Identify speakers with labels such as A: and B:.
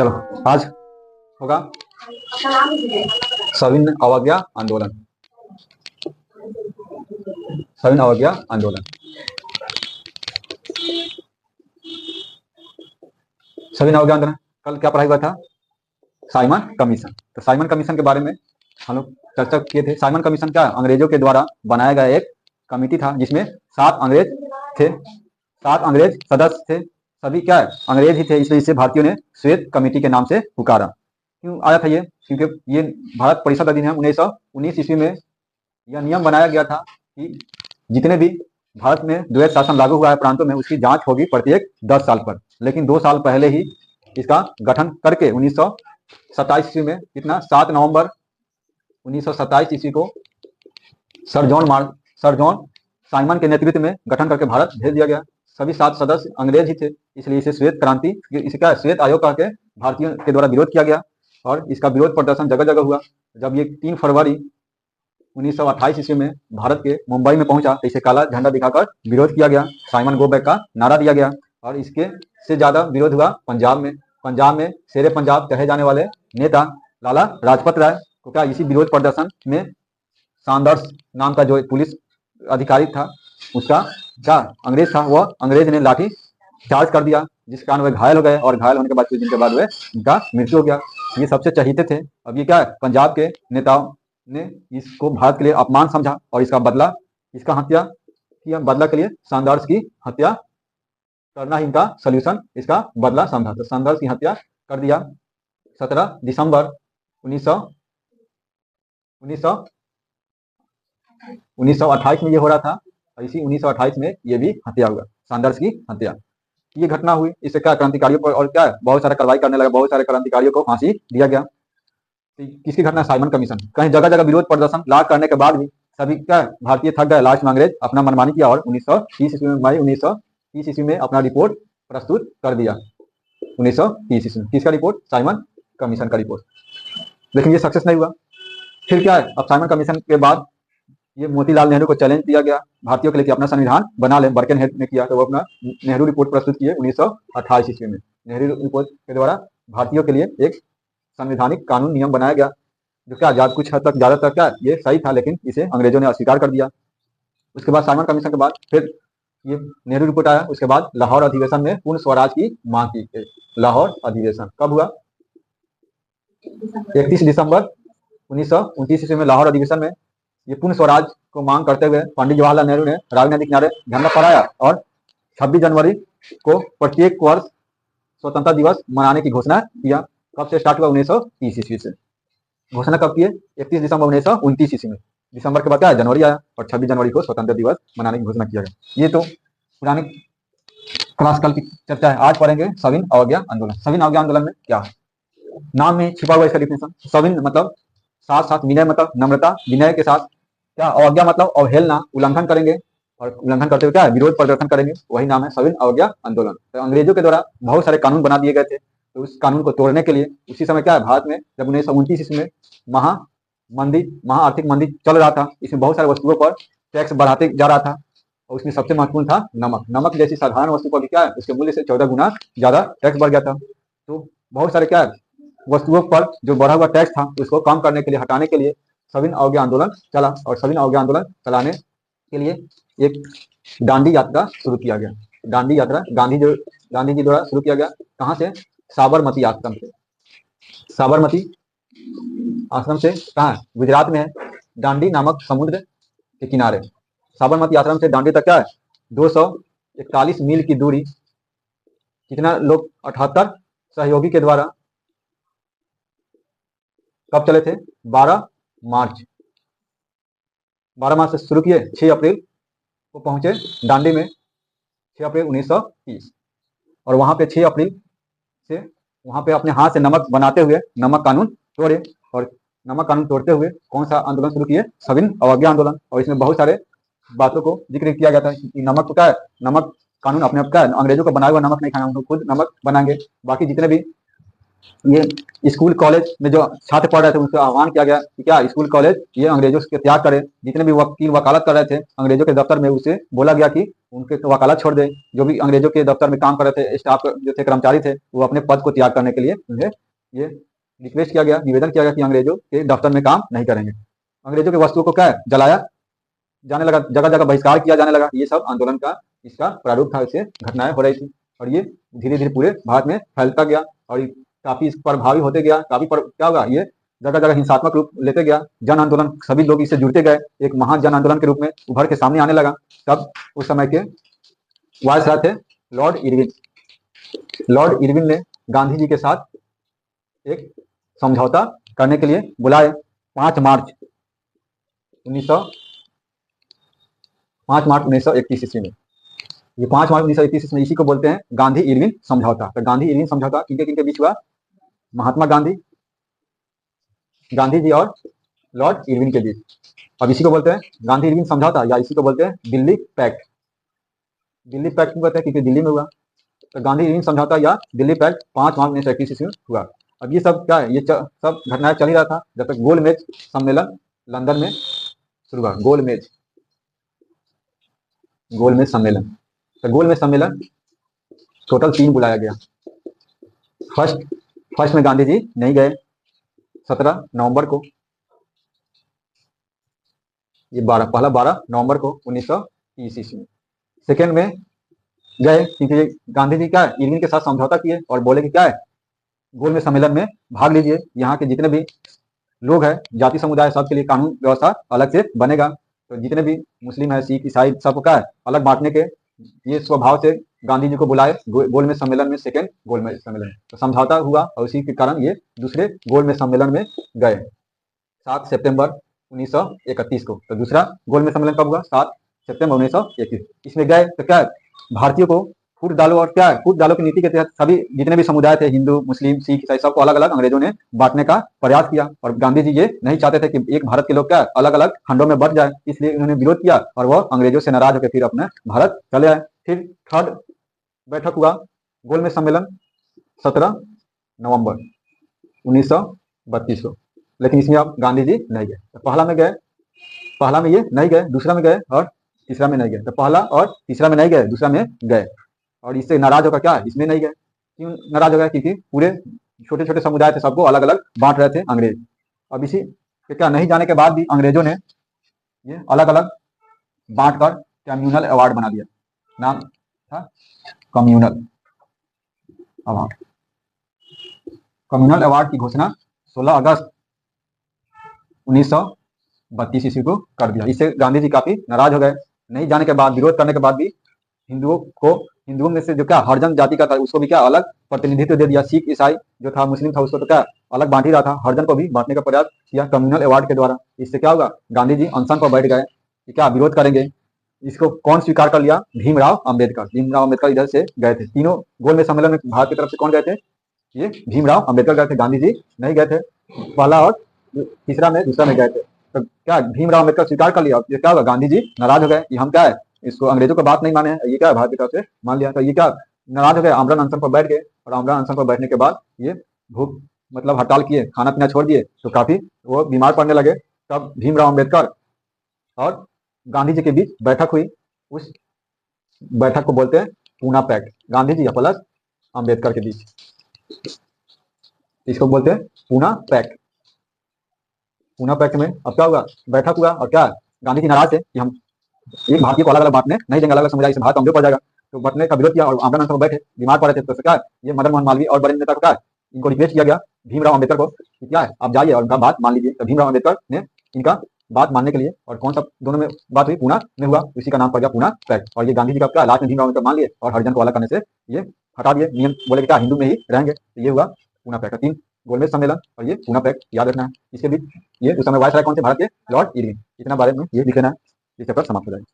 A: चलो आज होगा सविनय अवज्ञा आंदोलन। सविनय अवज्ञा आंदोलन। सविनय अवज्ञा आंदोलन कल क्या पढ़ाई हुआ था? Simon commission. तो साइमन कमीशन के बारे में हम लोग चर्चा किए थे। साइमन कमीशन क्या अंग्रेजों के द्वारा बनाया गया एक कमेटी था जिसमें 7 अंग्रेज थे, 7 अंग्रेज सदस्य थे। सभी क्या अंग्रेज ही थे, इसलिए इसे भारतीयों ने श्वेत कमेटी के नाम से पुकारा। क्यों आया था ये? क्योंकि ये भारत परिषद अधिनियम 1919 ईस्वी में यह नियम बनाया गया था कि जितने भी भारत में द्वैत शासन लागू हुआ है प्रांतों में उसकी जांच होगी प्रत्येक 10 साल पर। लेकिन 2 साल पहले ही इसका गठन करके 1927 ईस्वी में कितना 7 नवंबर 1927 ईस्वी को सर जॉन साइमन के नेतृत्व में गठन करके भारत भेज दिया गया। सभी 7 सदस्य अंग्रेज ही थे, इसलिए इसे श्वेत क्रांति, इसे क्या श्वेत आयोग कह के भारतीयों के द्वारा विरोध किया गया और इसका विरोध प्रदर्शन जगह जगह हुआ। जब ये 3 फरवरी 1928 ईस्वी में भारत के मुंबई में पहुंचा तो इसे काला झंडा दिखाकर विरोध किया गया, साइमन गो बैक का नारा दिया गया। और इसके से ज्यादा विरोध हुआ पंजाब में शेरे पंजाब कहे जाने वाले नेता लाला लाजपत राय को क्या इसी विरोध प्रदर्शन में सैंडर्स नाम का जो एक पुलिस अधिकारी था उसका क्या अंग्रेज था, वह अंग्रेज ने लाठी चार्ज कर दिया जिस कारण वे घायल हो गए और घायल होने के बाद कुछ दिन के बाद वे उनका मृत्यु हो गया। ये सबसे चहीते थे। अब ये क्या है पंजाब के नेताओं ने इसको भारत के लिए अपमान समझा और इसका बदला, इसका हत्या किया। बदला के लिए सैंडर्स की हत्या करना ही इनका सॉल्यूशन, इसका बदला समझा। तो सैंडर्स की हत्या कर दिया 17 दिसंबर 1928 में ये हो रहा था और इसी 1928 में ये भी हत्या हुआ, सैंडर्स की हत्या। ये घटना हुई, इससे क्या क्रांतिकारियों पर और क्या बहुत सारा कार्रवाई करने लगा, बहुत सारे क्रांतिकारियों को फांसी दिया गया। किसकी घटना? Simon commission. कहीं जगह जगह विरोध प्रदर्शन लाख करने के बाद भी सभी क्या भारतीय थक गए। लास्ट में अंग्रेज अपना मनमानी किया और 1930 ईस्वी में मई 1930 ईस्वी में अपना रिपोर्ट प्रस्तुत कर दिया। 1930 ईस्वी में किसका रिपोर्ट? साइमन कमीशन का रिपोर्ट। लेकिन ये सक्सेस नहीं हुआ। फिर क्या है, अब साइमन कमीशन के बाद ये मोतीलाल नेहरू को चैलेंज दिया गया भारतीयों के लिए कि अपना संविधान बना ले। बर्केनहेड ने किया तो वो अपना नेहरू रिपोर्ट प्रस्तुत किए 1928 ईस्वी में। नेहरू रिपोर्ट के द्वारा भारतीयों के लिए एक संवैधानिक कानून नियम बनाया गया जो क्या कुछ हद तक ज्यादातर क्या ये सही था, लेकिन इसे अंग्रेजों ने अस्वीकार कर दिया। उसके बाद साइमन कमीशन के बाद फिर ये नेहरू रिपोर्ट आया। उसके बाद लाहौर अधिवेशन में पूर्ण स्वराज की मांग की गई। लाहौर अधिवेशन कब हुआ? 31 दिसंबर 1929 ईस्वी में लाहौर अधिवेशन में ये पूर्ण स्वराज को मांग करते हुए पंडित जवाहरलाल नेहरू ने रावी नदी किनारे झंडा फहराया और 26 जनवरी को प्रत्येक वर्ष स्वतंत्रता दिवस मनाने की घोषणा किया। कब से स्टार्ट हुआ? 1930 ईस्वी से। घोषणा कब की है? 31 दिसंबर 1929 ईस्वी में। दिसंबर के बाद क्या जनवरी आया और 26 जनवरी को स्वतंत्रता दिवस मनाने की घोषणा किया गया। ये तो पुराने क्लास कल की चर्चा है। आज पढ़ेंगे सविनय अवज्ञा आंदोलन। सविनय अवज्ञा आंदोलन में क्या है? नाम में छिपा हुआ इसका डिफिनेशन। सविनय मतलब साथ साथ, विनय मतलब नम्रता, विनय के साथ क्या, अवज्ञा मतलब अवहेलना, उल्लंघन करेंगे और उल्लंघन करते हुए क्या विरोध प्रदर्शन करेंगे, वही नाम है सविनय अवज्ञा आंदोलन। तो अंग्रेजों के द्वारा बहुत सारे कानून बना दिए गए थे, तो उस कानून को तोड़ने के लिए उसी समय क्या है भारत में जब 1929 ईस्वी में महा आर्थिक मंदी चल रहा था, इसमें बहुत सारे वस्तुओं पर टैक्स बढ़ाते जा रहा था और उसमें सबसे महत्वपूर्ण था नमक। नमक जैसी साधारण वस्तु पर भी क्या है उसके मूल्य से 14 गुना ज्यादा टैक्स बढ़ गया था। तो बहुत सारे क्या वस्तुओं पर जो बढ़ा हुआ टैक्स था उसको कम करने के लिए, हटाने के लिए सविनय अवज्ञा आंदोलन चला और सविनय अवज्ञा आंदोलन चलाने के लिए एक दांडी यात्रा शुरू किया गया। दांडी यात्रा गांधी जी द्वारा शुरू किया गया। कहाँ से? साबरमती आश्रम से। साबरमती आश्रम से कहाँ? गुजरात में है, दांडी नामक समुद्र के किनारे। साबरमती आश्रम से दांडी तक क्या है 241 मील की दूरी। कितना लोग? 78 सहयोगी के द्वारा कब चले थे? 12 मार्च से शुरू किए, 6 अप्रैल को पहुंचे दांडी में, 6 अप्रैल 1930। और वहां पे 6 अप्रैल से वहां पे अपने हाथ से नमक बनाते हुए नमक कानून तोड़े और नमक कानून तोड़ते हुए कौन सा आंदोलन शुरू किए? सविनय अवज्ञा आंदोलन। और इसमें बहुत सारे बातों को जिक्र किया गया था कि नमक को क्या है, नमक कानून अपने आप क्या है, अंग्रेजों को बनाया हुआ नमक नहीं खाना, उनको खुद नमक बनाएंगे। बाकी जितने भी ये स्कूल कॉलेज में जो छात्र पढ़ रहे थे उनसे आह्वान किया गया कि क्या स्कूल कॉलेज ये अंग्रेजों के त्याग करे। जितने भी वकील वकालत कर रहे थे अंग्रेजों के दफ्तर में, उसे बोला गया कि उनके वकालत छोड़ दे। जो भी अंग्रेजों के दफ्तर में काम कर रहे थे, स्टाफ जो थे, कर्मचारी थे, वो अपने पद को त्याग करने के लिए उन्हें ये रिक्वेस्ट किया गया, निवेदन किया गया कि अंग्रेजों के दफ्तर में काम नहीं करेंगे। अंग्रेजों के वस्तुओं को क्या है, जलाया जाने लगा, जगह जगह बहिष्कार किया जाने लगा। ये सब आंदोलन का इसका प्रारूप था, इससे घटनाएं हो रही थी और ये धीरे धीरे पूरे भारत में फैलता गया और ये काफी इस पर प्रभावी होते गया। क्या होगा, ये जगह जगह हिंसात्मक रूप लेते गया। जन आंदोलन, सभी लोग इससे जुड़ते गए, एक महान जन आंदोलन के रूप में उभर के सामने आने लगा। तब उस समय के वायसराय थे लॉर्ड इरविन। लॉर्ड इरविन ने गांधी जी के साथ एक समझौता करने के लिए बुलाए 5 मार्च 1931 ईस्वी में। ये 5 मार्च 1931 ईस्वी में, इसी को बोलते हैं गांधी इरविन समझौता। तो गांधी इरविन समझौता किनके किनके बीच हुआ? महात्मा गांधी, गांधी जी और लॉर्ड इरविन के बीच। अब इसी को बोलते हैं गांधी इरविन समझौता, या इसी को बोलते हैं दिल्ली पैक्ट। दिल्ली पैक्ट क्यों कहते हैं? क्योंकि दिल्ली में हुआ। तो गांधी इरविन समझौता या दिल्ली पैक्ट 5 मार्च 1931 ईस्वी में हुआ। अब ये सब क्या है, ये सब घटनाएं चल ही रहा था जब तक गोलमेज सम्मेलन लंदन में शुरू हुआ। गोलमेज सम्मेलन। तो गोलमेज सम्मेलन टोटल 3 बुलाया गया। फर्स्ट में गांधी जी नहीं गए, 17 नवंबर को। ये पहला 12 नवंबर को 1930 ईस्वी में। सेकेंड में गए क्योंकि गांधी जी क्या है, इरविन के साथ समझौता किए और बोले कि क्या है, गोलमेज सम्मेलन में भाग लीजिए, यहाँ के जितने भी लोग हैं, जाति समुदाय, सबके लिए कानून व्यवस्था अलग से बनेगा। तो जितने भी मुस्लिम है, सिख, ईसाई, सबको क्या है, अलग बांटने के ये स्वभाव से गांधी जी को बुलाए गोलमेज सम्मेलन में, सेकेंड गोलमेज सम्मेलन। तो समझौता हुआ और उसी के कारण ये दूसरे गोलमेज सम्मेलन में गए 7 सितंबर 1931 को। तो दूसरा गोलमेज सम्मेलन कब हुआ? 7 सितंबर 1931। इसमें गए तो क्या भारतीयों को फूट डालो, और क्या फूट डालो की नीति के तहत सभी जितने भी समुदाय थे, हिंदू, मुस्लिम, सिख, ईसाई, सबको अलग अलग अंग्रेजों ने बांटने का प्रयास किया। और गांधी जी ये नहीं चाहते थे कि एक भारत के लोग क्या अलग अलग खंडों में बट जाए, इसलिए उन्होंने विरोध किया और वह अंग्रेजों से नाराज होकर फिर अपने भारत चले आए। फिर थर्ड बैठक हुआ गोलमेज सम्मेलन 17 नवंबर 1932 को, लेकिन इसमें अब गांधी जी नहीं गए। तो पहला में ये नहीं गए, दूसरा में गए और तीसरा में नहीं गए। तो पहला और तीसरा में नहीं गए, दूसरा में गए और इससे नाराज होकर क्या इसमें नहीं गए। क्यों नाराज हो गए? क्योंकि पूरे छोटे छोटे समुदाय थे, सबको अलग अलग बांट रहे थे अंग्रेज। अब इसी के क्या नहीं जाने के बाद भी अंग्रेजों ने ये अलग अलग बांट कर कम्युनल अवार्ड बना दिया। नाम था कम्युनल अवार्ड। कम्युनल अवार्ड की घोषणा 16 अगस्त 1932 ईस्वी को कर दिया। इससे गांधी जी काफी नाराज हो गए। नहीं जाने के बाद, विरोध करने के बाद भी हिंदुओं में से जो क्या हरिजन जाति का था उसको भी क्या अलग प्रतिनिधित्व दे दिया। सिख, ईसाई जो था, मुस्लिम था, उसको तो क्या अलग बांट ही रहा था, हरिजन को भी बांटने का प्रयास किया कम्युनल अवार्ड के द्वारा। इससे क्या होगा, गांधी जी अनशन पर बैठ गए कि क्या विरोध करेंगे। इसको कौन स्वीकार कर लिया? भीमराव अम्बेडकर इधर से गए थे। तीनों गोलमेज सम्मेलन में भारत की तरफ से कौन गए थे? ये भीमराव अम्बेडकर गए थे, गांधी जी नहीं गए थे। पहला और तीसरा में, दूसरा में गए थे। तो क्या भीमराव अम्बेडकर स्वीकार कर लिया। ये क्या होगा, गांधी जी नाराज हो गए कि हम क्या है, इसको अंग्रेजों को बात नहीं माने, ये क्या भारत की तरफ से मान लिया। तो ये क्या नाराज हो गए, आमरण अनशन पर बैठ गए। और आमरण अनशन पर बैठने के बाद ये भूख मतलब हड़ताल किए, खाना पीना छोड़ दिए, तो काफी वो बीमार पड़ने लगे। तब भीमराव अम्बेडकर और गांधी जी के बीच बैठक हुई। उस बैठक को बोलते हैं पूना पैक्ट, गांधी जी प्लस अम्बेडकर के बीच। इसको बोलते हैं पूना पैक्ट। पूना पैक्ट में अब क्या हुआ, बैठक हुआ और क्या गांधी जी नाराज थे कि हम एक भारतीय को अलग अलग बांटने नहीं देंगे, अलग अलग समुदाय से भारत कमजोर पड़ जाएगा। तो बटने का विरोध किया और आमरण अनशन पर बैठे, बीमार पड़े थे। तो क्या ये मदन मोहन मालवीय और बड़े नेता को क्या इनको रिक्वेस्ट किया गया भीमराव अम्बेडकर को कि क्या है आप जाइए और उनका बात मान लीजिए। तो भीमराव अम्बेडकर ने इनका बात मानने के लिए, और कौन सा दोनों में बात हुई, पूना में हुआ, इसी का नाम पड़ गया पूना पैक्ट। और ये गांधी जी का क्या लास्ट में भीमराव अम्बेडकर मान लिए और हरिजन को अलग करने से ये हटा दिए नियम, बोले क्या हिंदू में ही रहेंगे। तो ये हुआ पूना पैक्ट। 3 गोलमेज सम्मेलन और ये पूना पैक्ट याद रखना है। इसके बीच ये उस समय वायसराय कौन थे? भारत के लॉर्ड इरविन। इतना बारे में ये लिख लेना है, ये चैप्टर समाप्त हो जाएगा।